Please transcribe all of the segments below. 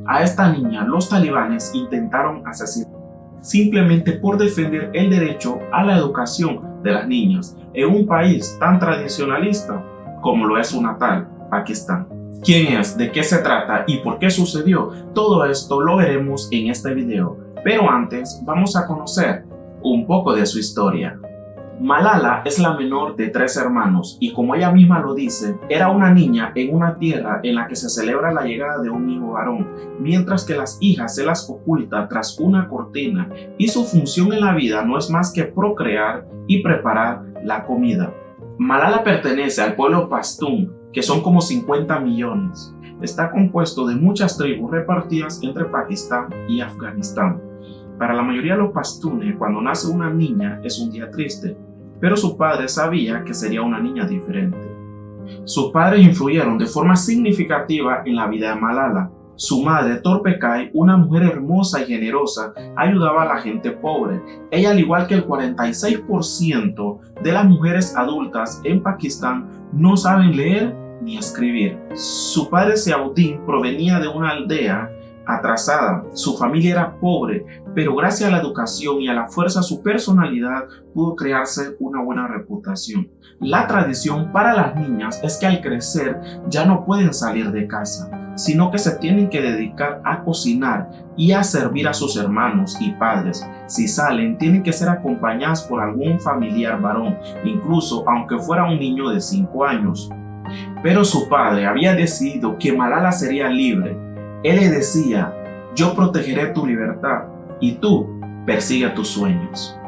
A esta niña los talibanes intentaron asesinar simplemente por defender el derecho a la educación de las niñas en un país tan tradicionalista como lo es su natal, Pakistán. ¿Quién es? ¿De qué se trata? ¿Y por qué sucedió? Todo esto lo veremos en este video, pero antes vamos a conocer un poco de su historia. Malala es la menor de 3 hermanos y, como ella misma lo dice, era una niña en una tierra en la que se celebra la llegada de un hijo varón, mientras que las hijas se las oculta tras una cortina y su función en la vida no es más que procrear y preparar la comida. Malala pertenece al pueblo pastún, que son como 50 millones. Está compuesto de muchas tribus repartidas entre Pakistán y Afganistán. Para la mayoría de los pastunes, cuando nace una niña es un día triste, pero su padre sabía que sería una niña diferente. Sus padres influyeron de forma significativa en la vida de Malala. Su madre, Torpekai, una mujer hermosa y generosa, ayudaba a la gente pobre. Ella, al igual que el 46% de las mujeres adultas en Pakistán, no saben leer ni escribir. Su padre, Ziauddin, provenía de una aldea atrasada. Su familia era pobre, pero gracias a la educación y a la fuerza de su personalidad pudo crearse una buena reputación. La tradición para las niñas es que al crecer ya no pueden salir de casa, sino que se tienen que dedicar a cocinar y a servir a sus hermanos y padres. Si salen, tienen que ser acompañadas por algún familiar varón, incluso aunque fuera un niño de 5 años. Pero su padre había decidido que Malala sería libre. Él le decía: yo protegeré tu libertad y tú persigue tus sueños.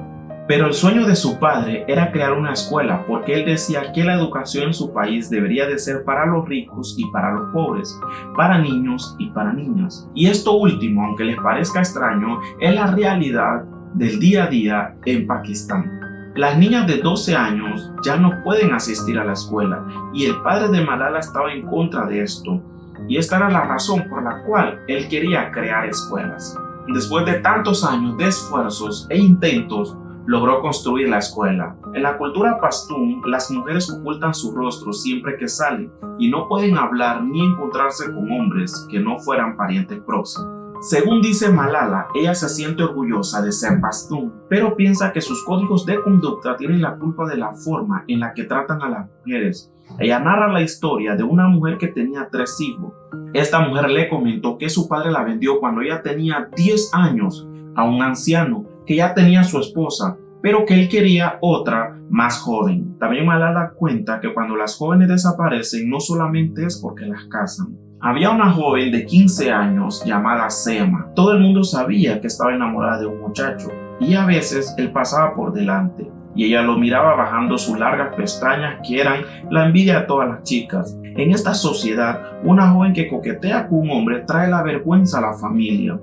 Pero el sueño de su padre era crear una escuela, porque él decía que la educación en su país debería de ser para los ricos y para los pobres, para niños y para niñas. Y esto último, aunque les parezca extraño, es la realidad del día a día en Pakistán. Las niñas de 12 años ya no pueden asistir a la escuela y el padre de Malala estaba en contra de esto. Y esta era la razón por la cual él quería crear escuelas. Después de tantos años de esfuerzos e intentos, logró construir la escuela. En la cultura pastún, las mujeres ocultan su rostro siempre que salen y no pueden hablar ni encontrarse con hombres que no fueran parientes próximos. Según dice Malala, ella se siente orgullosa de ser pastún, pero piensa que sus códigos de conducta tienen la culpa de la forma en la que tratan a las mujeres. Ella narra la historia de una mujer que tenía 3 hijos. Esta mujer le comentó que su padre la vendió cuando ella tenía 10 años a un anciano que ya tenía su esposa, pero que él quería otra más joven. También Malala cuenta que cuando las jóvenes desaparecen no solamente es porque las casan. Había una joven de 15 años llamada Sema. Todo el mundo sabía que estaba enamorada de un muchacho y a veces él pasaba por delante y ella lo miraba bajando sus largas pestañas, que eran la envidia de todas las chicas. En esta sociedad, una joven que coquetea con un hombre trae la vergüenza a la familia.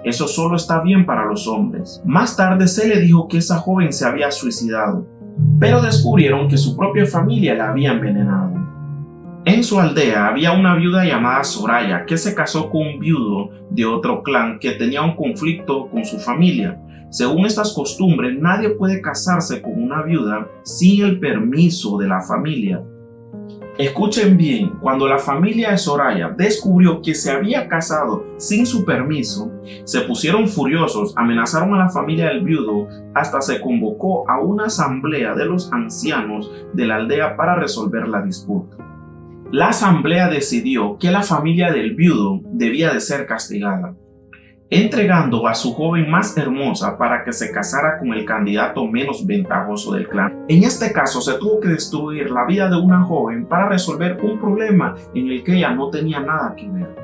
Eso solo está bien para los hombres. Más tarde se le dijo que esa joven se había suicidado, pero descubrieron que su propia familia la había envenenado. En su aldea había una viuda llamada Soraya que se casó con un viudo de otro clan que tenía un conflicto con su familia. Según estas costumbres, nadie puede casarse con una viuda sin el permiso de la familia. Escuchen bien, cuando la familia de Soraya descubrió que se había casado sin su permiso, se pusieron furiosos, amenazaron a la familia del viudo, hasta se convocó a una asamblea de los ancianos de la aldea para resolver la disputa. La asamblea decidió que la familia del viudo debía de ser castigada, entregando a su joven más hermosa para que se casara con el candidato menos ventajoso del clan. En este caso se tuvo que destruir la vida de una joven para resolver un problema en el que ella no tenía nada que ver.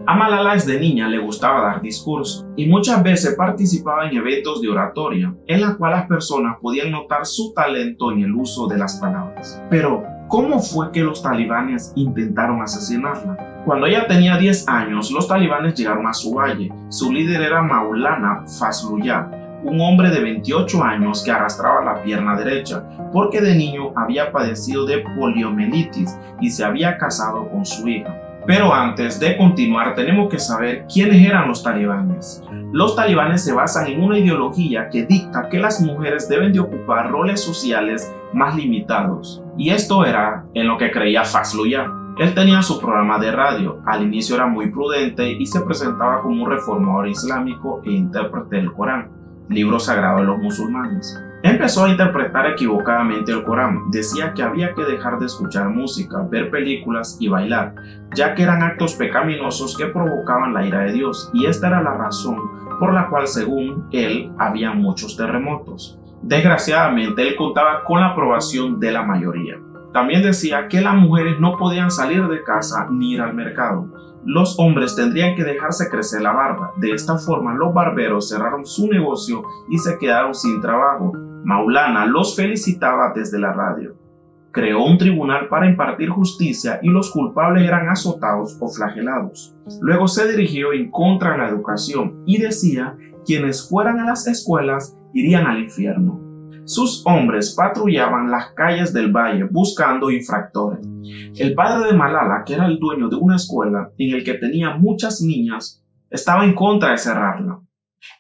A Malala desde niña le gustaba dar discursos y muchas veces participaba en eventos de oratoria en la cual las personas podían notar su talento en el uso de las palabras. Pero, ¿cómo fue que los talibanes intentaron asesinarla? Cuando ella tenía 10 años, los talibanes llegaron a su valle. Su líder era Maulana Fazlullah, un hombre de 28 años que arrastraba la pierna derecha, porque de niño había padecido de poliomielitis y se había casado con su hija. Pero antes de continuar, tenemos que saber quiénes eran los talibanes. Los talibanes se basan en una ideología que dicta que las mujeres deben de ocupar roles sociales más limitados. Y esto era en lo que creía Fazlullah. Él tenía su programa de radio. Al inicio era muy prudente y se presentaba como un reformador islámico e intérprete del Corán, libro sagrado de los musulmanes. Empezó a interpretar equivocadamente el Corán. Decía que había que dejar de escuchar música, ver películas y bailar, ya que eran actos pecaminosos que provocaban la ira de Dios, y esta era la razón por la cual, según él, había muchos terremotos. Desgraciadamente, él contaba con la aprobación de la mayoría. También decía que las mujeres no podían salir de casa ni ir al mercado. Los hombres tendrían que dejarse crecer la barba. De esta forma, los barberos cerraron su negocio y se quedaron sin trabajo. Maulana los felicitaba desde la radio. Creó un tribunal para impartir justicia y los culpables eran azotados o flagelados. Luego se dirigió en contra de la educación y decía que quienes fueran a las escuelas irían al infierno. Sus hombres patrullaban las calles del valle buscando infractores. El padre de Malala, que era el dueño de una escuela en el que tenía muchas niñas, estaba en contra de cerrarla.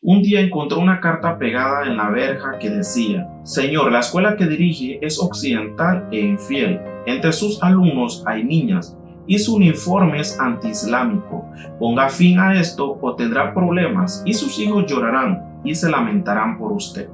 Un día encontró una carta pegada en la verja que decía: «Señor, la escuela que dirige es occidental e infiel. Entre sus alumnos hay niñas y su uniforme es antiislámico. Ponga fin a esto o tendrá problemas y sus hijos llorarán y se lamentarán por usted».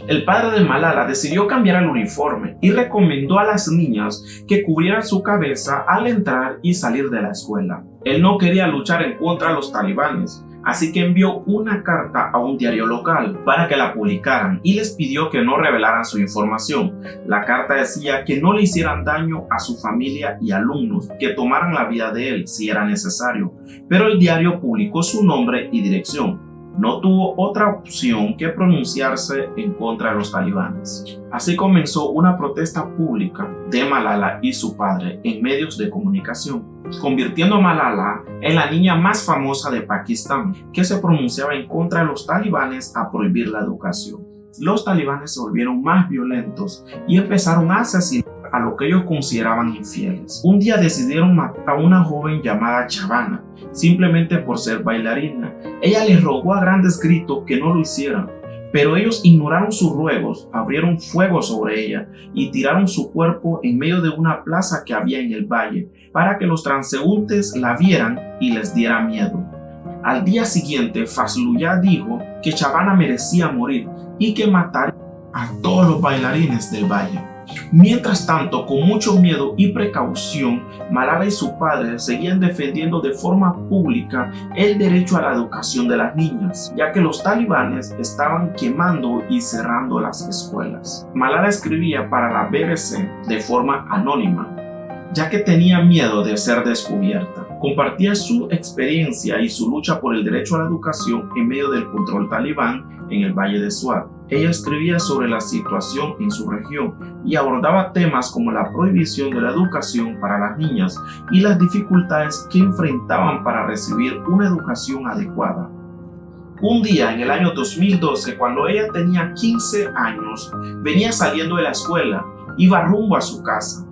El padre de Malala decidió cambiar el uniforme y recomendó a las niñas que cubrieran su cabeza al entrar y salir de la escuela. Él no quería luchar en contra de los talibanes, así que envió una carta a un diario local para que la publicaran y les pidió que no revelaran su información. La carta decía que no le hicieran daño a su familia y alumnos, que tomaran la vida de él si era necesario, pero el diario publicó su nombre y dirección. No tuvo otra opción que pronunciarse en contra de los talibanes. Así comenzó una protesta pública de Malala y su padre en medios de comunicación, convirtiendo a Malala en la niña más famosa de Pakistán, que se pronunciaba en contra de los talibanes a prohibir la educación. Los talibanes se volvieron más violentos y empezaron a asesinar a lo que ellos consideraban infieles. Un día decidieron matar a una joven llamada Shabana, simplemente por ser bailarina. Ella les rogó a grandes gritos que no lo hicieran, pero ellos ignoraron sus ruegos, abrieron fuego sobre ella y tiraron su cuerpo en medio de una plaza que había en el valle para que los transeúntes la vieran y les diera miedo. Al día siguiente, Fazlullah dijo que Shabana merecía morir y que mataría a todos los bailarines del valle. Mientras tanto, con mucho miedo y precaución, Malala y su padre seguían defendiendo de forma pública el derecho a la educación de las niñas, ya que los talibanes estaban quemando y cerrando las escuelas. Malala escribía para la BBC de forma anónima, ya que tenía miedo de ser descubierta. Compartía su experiencia y su lucha por el derecho a la educación en medio del control talibán en el Valle de Swat. Ella escribía sobre la situación en su región y abordaba temas como la prohibición de la educación para las niñas y las dificultades que enfrentaban para recibir una educación adecuada. Un día en el año 2012, cuando ella tenía 15 años, venía saliendo de la escuela, iba rumbo a su casa,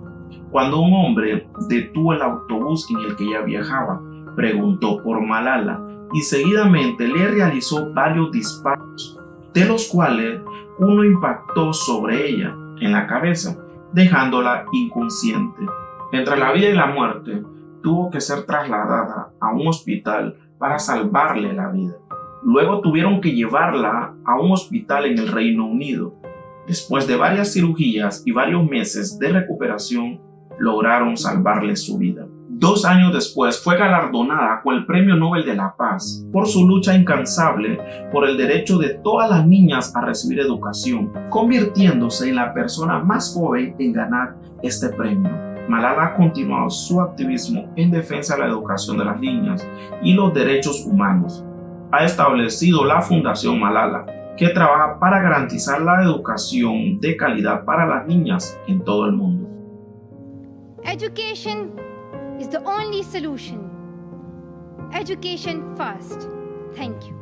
cuando un hombre detuvo el autobús en el que ella viajaba, preguntó por Malala y seguidamente le realizó varios disparos, de los cuales uno impactó sobre ella en la cabeza, dejándola inconsciente. Entre la vida y la muerte, tuvo que ser trasladada a un hospital para salvarle la vida. Luego tuvieron que llevarla a un hospital en el Reino Unido. Después de varias cirugías y varios meses de recuperación, lograron salvarle su vida. 2 años después fue galardonada con el Premio Nobel de la Paz por su lucha incansable por el derecho de todas las niñas a recibir educación, convirtiéndose en la persona más joven en ganar este premio. Malala ha continuado su activismo en defensa de la educación de las niñas y los derechos humanos. Ha establecido la Fundación Malala, que trabaja para garantizar la educación de calidad para las niñas en todo el mundo. Education is the only solution. Education first. Thank you.